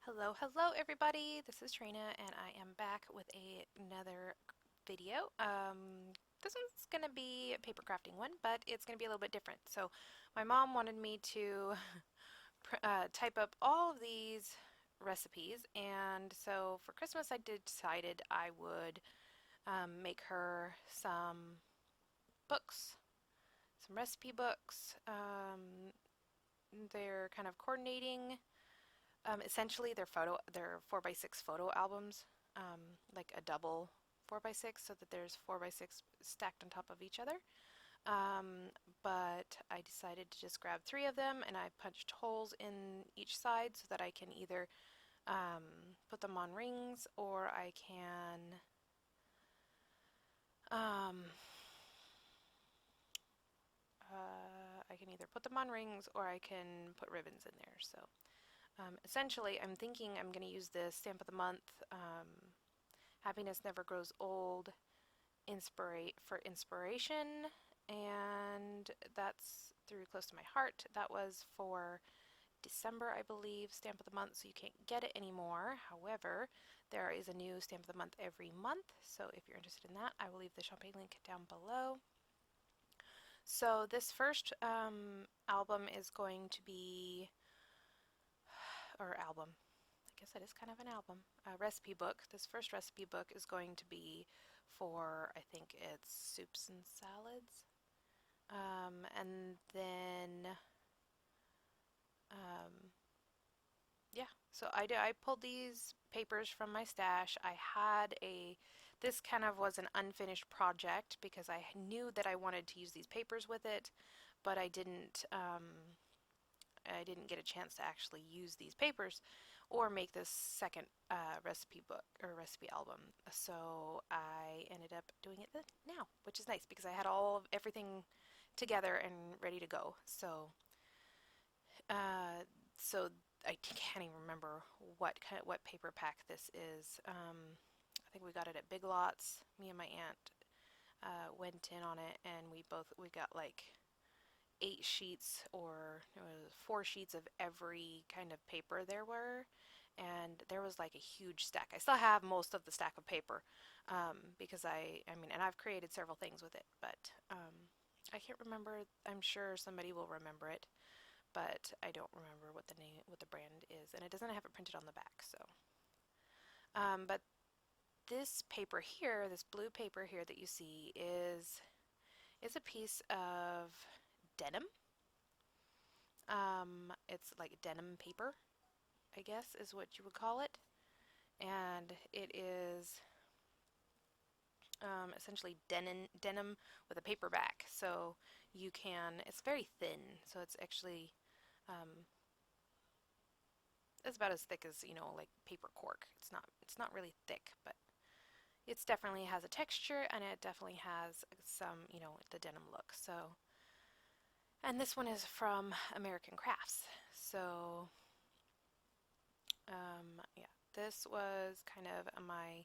Hello everybody, this is Trina and I am back with another video. This one's going to be a paper crafting one, but it's going to be a little bit different. So my mom wanted me to type up all of these recipes, and so for Christmas I decided I would make her some books, some recipe books. They're kind of coordinating. Essentially, they're 4x6 photo albums, like a double 4x6, so that there's 4x6 stacked on top of each other. But I decided to just grab three of them, and I punched holes in each side so that I can either put them on rings, or I can either put them on rings or I can put ribbons in there. So essentially, I'm thinking I'm going to use this stamp of the month, Happiness Never Grows Old, for inspiration, and that's through Close to My Heart. That was for December, I believe, stamp of the month, so you can't get it anymore. However, there is a new stamp of the month every month, so if you're interested in that, I will leave the shopping link down below. So this first album is going to be, or album, I guess that is kind of an album, a recipe book. This first recipe book is going to be for, I think it's soups and salads. And then, yeah, so I pulled these papers from my stash. This kind of was an unfinished project because I knew that I wanted to use these papers with it, but I didn't get a chance to actually use these papers or make this second recipe book or recipe album. So I ended up doing it now, which is nice because I had everything together and ready to go. Uh, so I can't even remember what paper pack this is. I think we got it at Big Lots. Me and my aunt went in on it, and we got like 8 sheets, or it was 4 sheets of every kind of paper there were, and there was like a huge stack. I still have most of the stack of paper because I mean, and I've created several things with it, but I can't remember. I'm sure somebody will remember it, but I don't remember what the brand is, and it doesn't have it printed on the back. So, but this paper here, this blue paper here that you see, is a piece of denim. It's like denim paper, I guess is what you would call it. And it is essentially denim with a paper back. So it's very thin. So it's actually, um, it's about as thick as, like paper cork. It's not really thick, but it definitely has a texture, and it definitely has some, the denim look. So, and this one is from American Crafts. So yeah, this was kind of my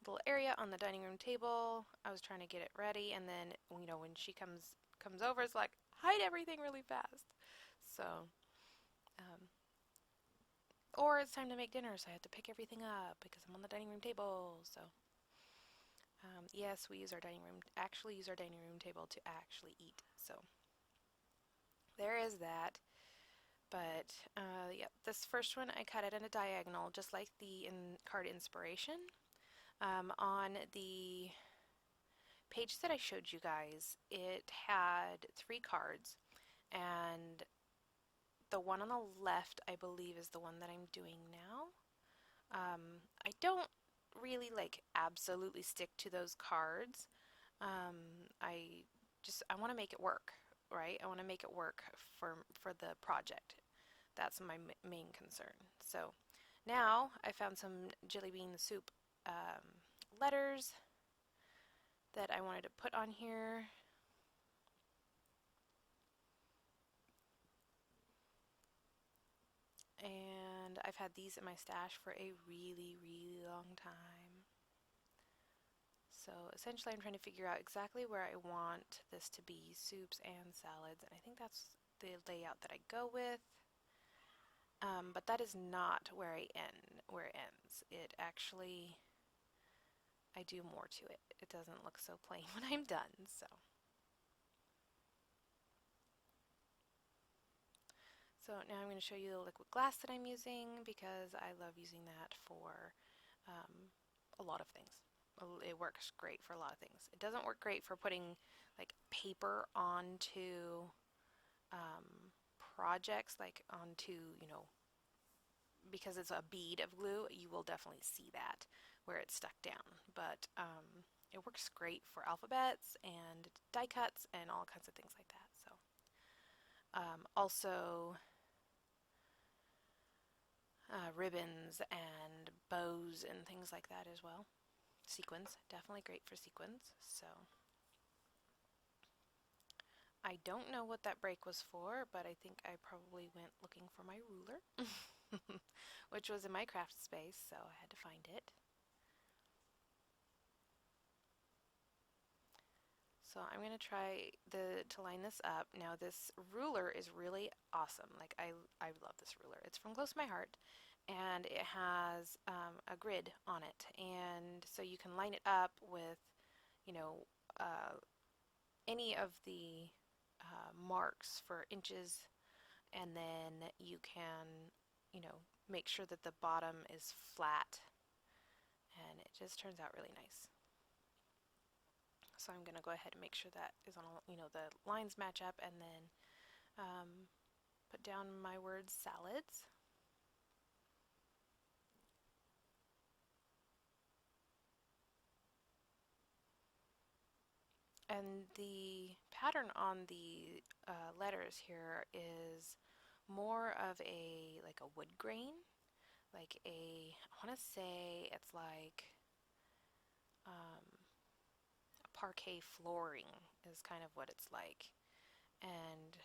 little area on the dining room table. I was trying to get it ready, and then when she comes over, it's like hide everything really fast. So, um, or it's time to make dinner, so I have to pick everything up because I'm on the dining room table. So, yes, we actually use our dining room table to actually eat. So there is that. But yeah, this first one I cut it in a diagonal, just like the card inspiration. On the page that I showed you guys, it had 3 cards, and the one on the left, I believe, is the one that I'm doing now. I don't really like absolutely stick to those cards. I want to make it work, right? I want to make it work for the project. That's my main concern. So now I found some jelly bean soup letters that I wanted to put on here. And I've had these in my stash for a really, really long time. So essentially I'm trying to figure out exactly where I want this to be, soups and salads, and I think that's the layout that I go with. But that is not where it ends. It actually, I do more to it. It doesn't look so plain when I'm done. So now I'm going to show you the liquid glass that I'm using because I love using that for a lot of things. It works great for a lot of things. It doesn't work great for putting like paper onto um, projects, like onto, because it's a bead of glue, you will definitely see that where it's stuck down. But it works great for alphabets and die cuts and all kinds of things like that. So also ribbons and bows and things like that as well. Sequins, definitely great for sequins. So I don't know what that break was for, but I think I probably went looking for my ruler, which was in my craft space, so I had to find it. So I'm going to try to line this up. Now this ruler is really awesome. Like I love this ruler. It's from Close to My Heart, and it has a grid on it, and so you can line it up with, you know, uh, any of the marks for inches, and then you can, make sure that the bottom is flat, and it just turns out really nice. So I'm going to go ahead and make sure that is on, the lines match up, and then put down my word salads. And the pattern on the letters here is more of like a wood grain, like I want to say it's like um, a parquet flooring is kind of what it's like. And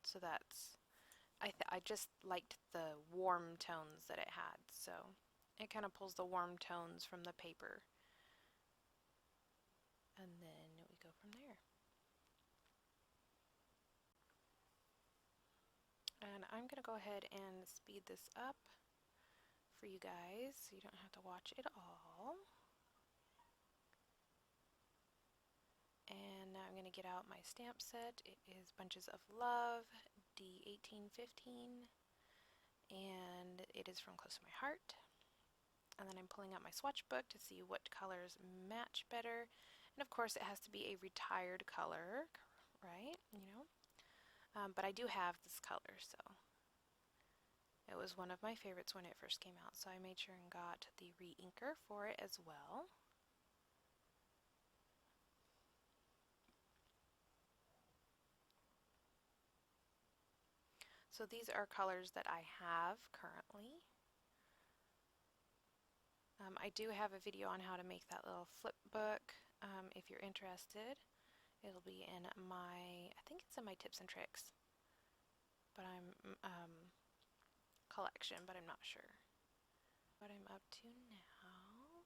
so I just liked the warm tones that it had. So it kind of pulls the warm tones from the paper. And then we go from there. And I'm going to go ahead and speed this up for you guys so you don't have to watch it all. And now I'm going to get out my stamp set. It is Bunches of Love, D1815, and it is from Close to My Heart. And then I'm pulling out my swatch book to see what colors match better. And of course it has to be a retired color, right? But I do have this color, so it was one of my favorites when it first came out, so I made sure and got the re-inker for it as well. So these are colors that I have currently. I do have a video on how to make that little flip book if you're interested. It'll be in I think it's in my tips and tricks, but collection, but I'm not sure what I'm up to now.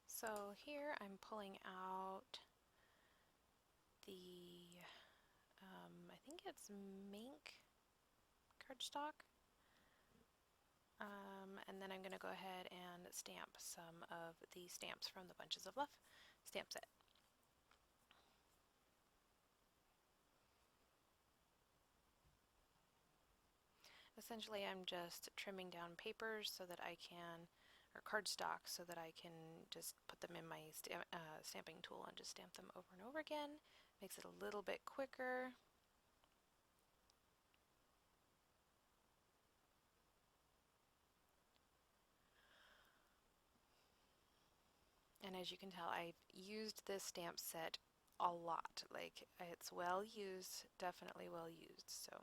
So here I'm pulling out the, I think it's mink cardstock. And then I'm going to go ahead and stamp some of the stamps from the Bunches of Love stamp set. Essentially, I'm just trimming down papers so that I can, or cardstock, so that I can just put them in my stamping tool and just stamp them over and over again. Makes it a little bit quicker. And as you can tell, I've used this stamp set a lot. Like, it's well used, definitely well used. So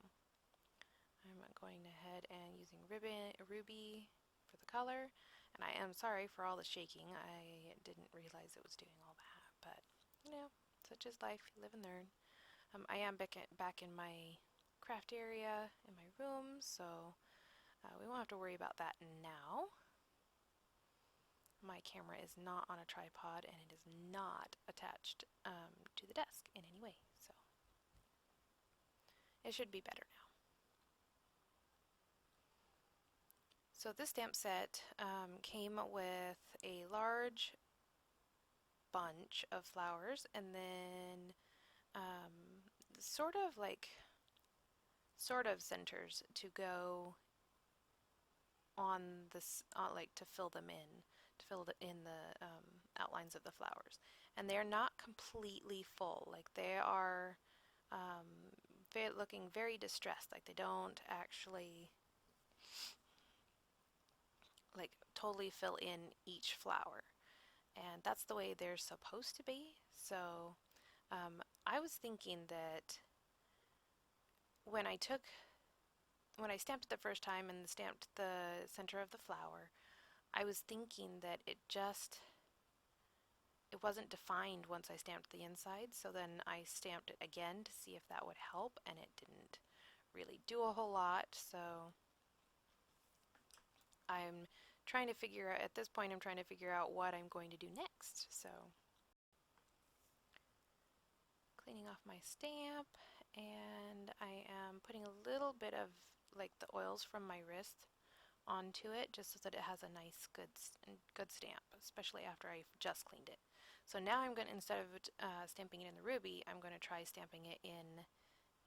I'm going ahead and using Ruby for the color. And I am sorry for all the shaking. I didn't realize it was doing all that. But, such is life. You live and learn. I am back in my craft area in my room, so we won't have to worry about that now. my camera is not on a tripod and it is not attached to the desk in any way, so it should be better now. So this stamp set came with a large bunch of flowers and then sort of centers to go on this, like to fill them in, to fill in the outlines of the flowers. And they are not completely full, like they are looking very distressed, like they don't actually like totally fill in each flower. And that's the way they're supposed to be. So I was thinking that when I stamped it the first time and stamped the center of the flower, I was thinking that it wasn't defined once I stamped the inside, so then I stamped it again to see if that would help, and it didn't really do a whole lot. So I'm trying to figure out, at this point I'm trying to figure out what I'm going to do next. So cleaning off my stamp, and I am putting a little bit of like the oils from my wrist onto it just so that it has a nice good stamp, especially after I've just cleaned it. So now I'm going to, instead of stamping it in the ruby, I'm going to try stamping it in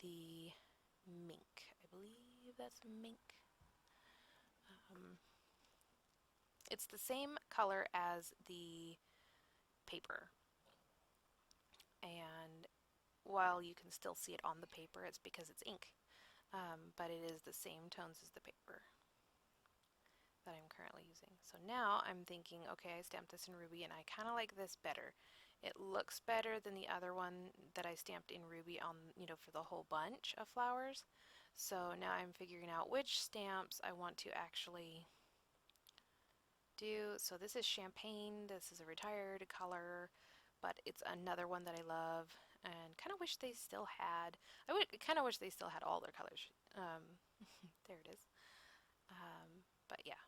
the mink. I believe that's mink. It's the same color as the paper, and while you can still see it on the paper, it's because it's ink, but it is the same tones as the paper that I'm currently using. So now I'm thinking, okay, I stamped this in ruby and I kind of like this better. It looks better than the other one that I stamped in ruby on, for the whole bunch of flowers. So now I'm figuring out which stamps I want to actually do. So this is champagne, this is a retired color, but it's another one that I love and kind of wish they still had. I kind of wish they still had all their colors. There it is. But yeah,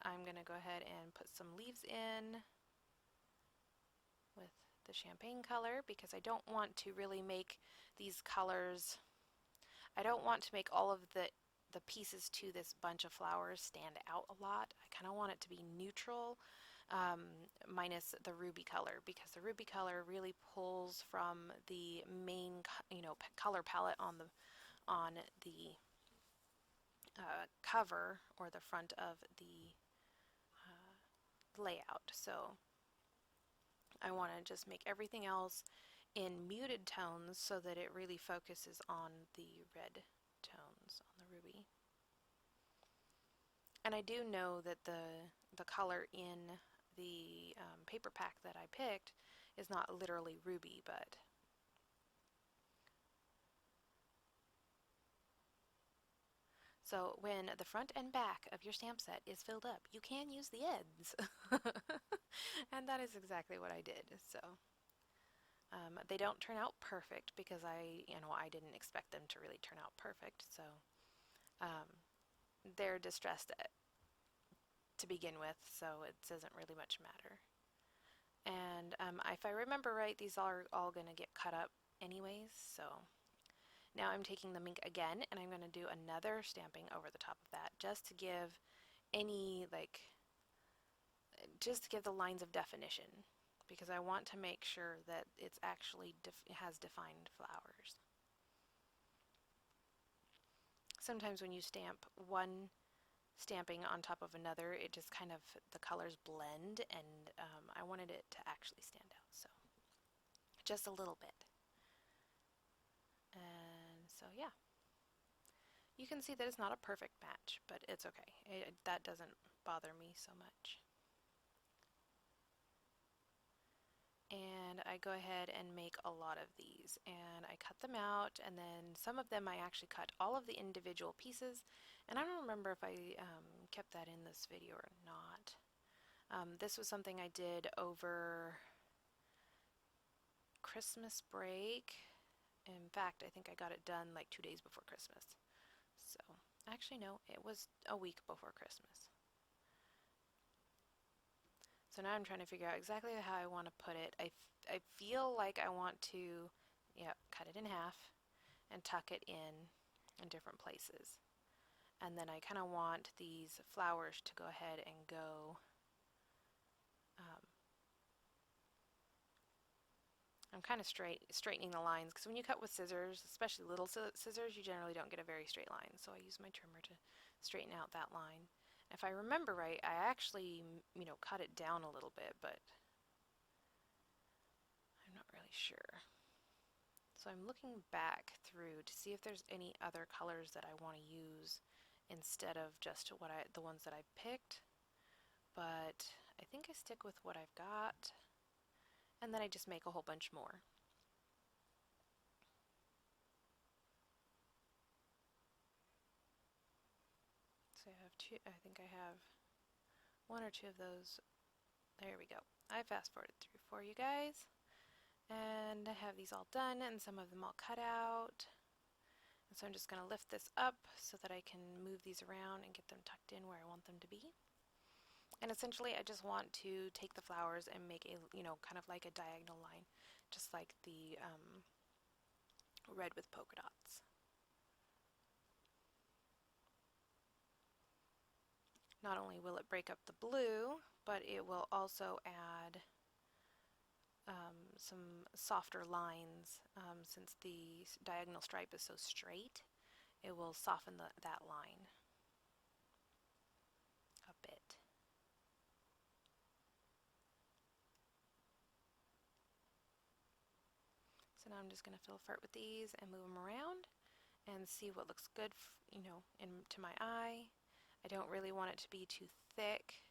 I'm going to go ahead and put some leaves in with the champagne color because I don't want to really make these colors, I don't want to make all of the pieces to this bunch of flowers stand out a lot. I kind of want it to be neutral, minus the ruby color, because the ruby color really pulls from the main color palette on the cover or the front of the layout. So I want to just make everything else in muted tones so that it really focuses on the red tones on the ruby. And I do know that the color in the paper pack that I picked is not literally ruby, but so when the front and back of your stamp set is filled up, you can use the ends. And that is exactly what I did. So they don't turn out perfect because I didn't expect them to really turn out perfect. So they're distressed to begin with, so it doesn't really much matter. And if I remember right, these are all going to get cut up anyways, so now I'm taking the mink again and I'm going to do another stamping over the top of that just to give the lines of definition, because I want to make sure that it's actually has defined flowers. Sometimes when you stamp one stamping on top of another, it just kind of, the colors blend, and I wanted it to actually stand out, so just a little bit. And so yeah, you can see that it's not a perfect match, but it's okay. That doesn't bother me so much. And I go ahead and make a lot of these, and I cut them out, and then some of them I actually cut all of the individual pieces, and I don't remember if I kept that in this video or not. This was something I did over Christmas break. In fact, I think I got it done like 2 days before Christmas. So, actually no, it was a week before Christmas. So now I'm trying to figure out exactly how I want to put it. I feel like I want to, yeah, cut it in half and tuck it in different places. And then I kind of want these flowers to go ahead and go, um, I'm kind of straightening the lines because when you cut with scissors, especially little scissors, you generally don't get a very straight line. So I use my trimmer to straighten out that line. If I remember right, I actually, cut it down a little bit, but I'm not really sure. So I'm looking back through to see if there's any other colors that I want to use instead of just the ones that I picked. But I think I stick with what I've got, and then I just make a whole bunch more. So I have two, I think I have one or two of those. There we go. I fast forwarded through for you guys. And I have these all done and some of them all cut out. And so I'm just going to lift this up so that I can move these around and get them tucked in where I want them to be. And essentially I just want to take the flowers and make a, kind of like a diagonal line, just like the red with polka dots. Not only will it break up the blue, but it will also add some softer lines. Since the diagonal stripe is so straight, it will soften that line a bit. So now I'm just going to fill fart with these and move them around and see what looks good, to my eye. I don't really want it to be too thick.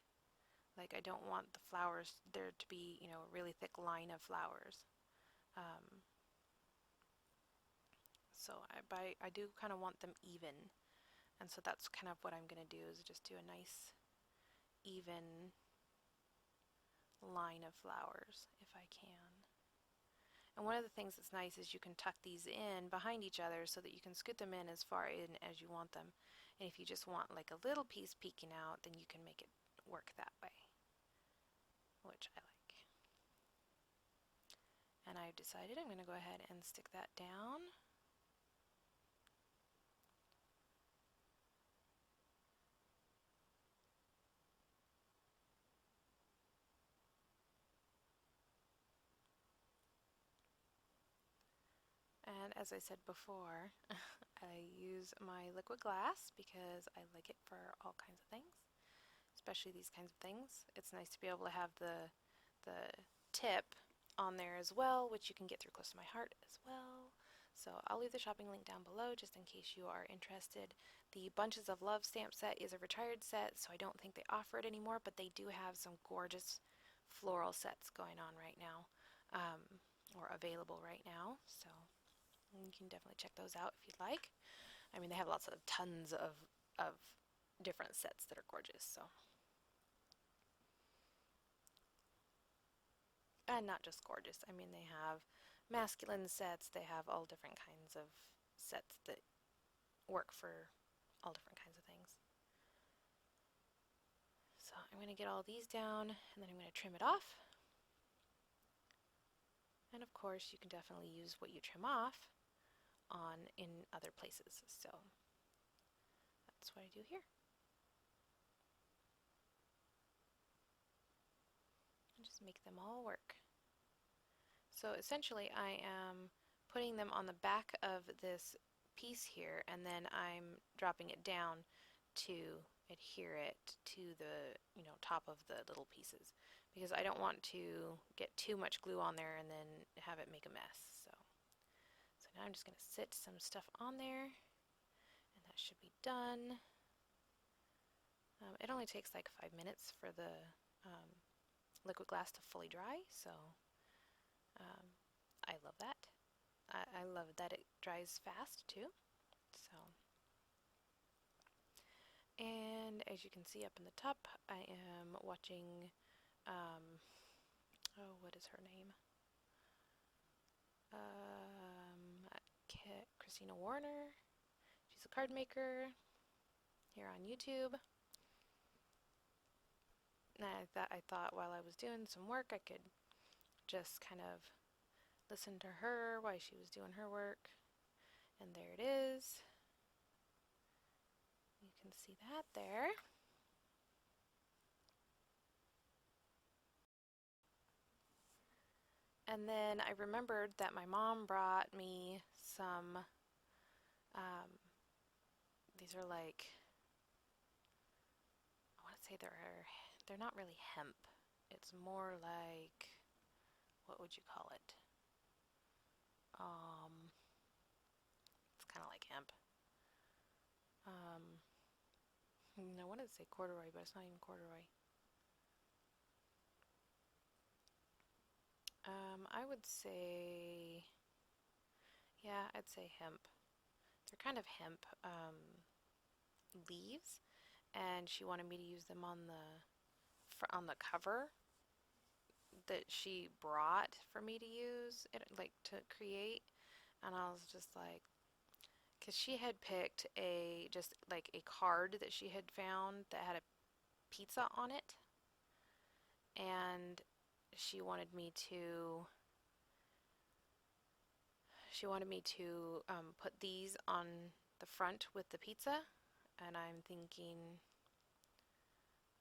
Like, I don't want the flowers there to be, a really thick line of flowers. So I do kind of want them even. And so that's kind of what I'm going to do, is just do a nice even line of flowers if I can. And one of the things that's nice is you can tuck these in behind each other so that you can scoot them in as far in as you want them. And if you just want like a little piece peeking out, then you can make it work that way, which I like. And I've decided I'm going to go ahead and stick that down. And as I said before, I use my liquid glass because I like it for all kinds of things, especially these kinds of things. It's nice to be able to have the tip on there as well, which you can get through close to my heart as well. So I'll leave the shopping link down below just in case you are interested. The Bunches of Love stamp set is a retired set, so I don't think they offer it anymore, but they do have some gorgeous floral sets going on right now, or available right now. So you can definitely check those out if you'd like. I mean, they have tons of different sets that are gorgeous. So, and not just gorgeous. I mean, they have masculine sets. They have all different kinds of sets that work for all different kinds of things. So I'm going to get all these down, and then I'm going to trim it off. And of course, you can definitely use what you trim off in other places. So that's what I do here. And just make them all work. So essentially I am putting them on the back of this piece here, and then I'm dropping it down to adhere it to the top of the little pieces, because I don't want to get too much glue on there and then have it make a mess. So now I'm just going to sit some stuff on there, and that should be done. It only takes like 5 minutes for the liquid glass to fully dry, so I love that. I love that it dries fast too. So, and as you can see up in the top, I am watching, oh, what is her name? Christina Warner. She's a card maker here on YouTube. And I thought while I was doing some work, I could just kind of listen to her while she was doing her work. And there it is. You can see that there. And then I remembered that my mom brought me some, um, these are like, I want to say they're not really hemp. It's more like, what would you call it? Um, it's kind of like hemp. Um, I wanted to say corduroy, but it's not even corduroy. I would say, yeah, I'd say hemp. They're kind of hemp leaves, and she wanted me to use them on the cover that she brought for me to use, it, like to create. And I was just like, because she had picked just like a card that she had found that had a pizza on it, and she wanted me to she wanted me to put these on the front with the pizza, and I'm thinking,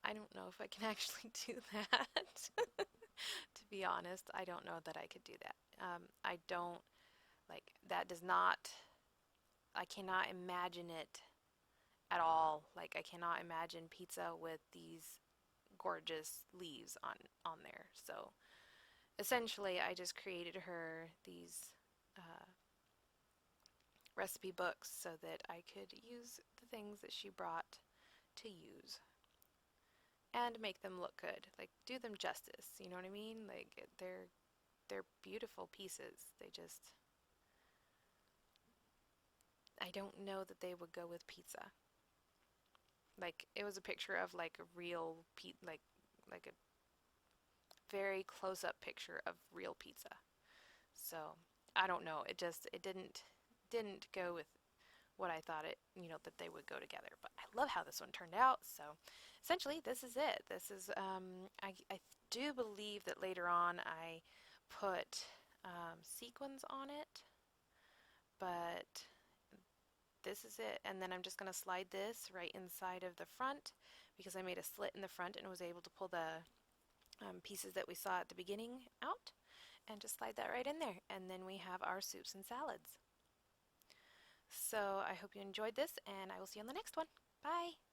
I don't know if I can actually do that. To be honest, I don't know that I could do that. I don't like that. Does not. I cannot imagine it at all. Like I cannot imagine pizza with these gorgeous leaves on there. So essentially, I just created her these recipe books so that I could use the things that she brought to use and make them look good. Like do them justice, you know what I mean? Like they're beautiful pieces. They just I don't know that they would go with pizza. Like it was a picture of like a real like a very close up picture of real pizza. So I don't know. It didn't go with what I thought that they would go together. But I love how this one turned out. So essentially, this is it. This is I do believe that later on I put sequins on it, but this is it. And then I'm just going to slide this right inside of the front because I made a slit in the front and was able to pull the pieces that we saw at the beginning out and just slide that right in there. And then we have our soups and salads. So I hope you enjoyed this, and I will see you on the next one. Bye!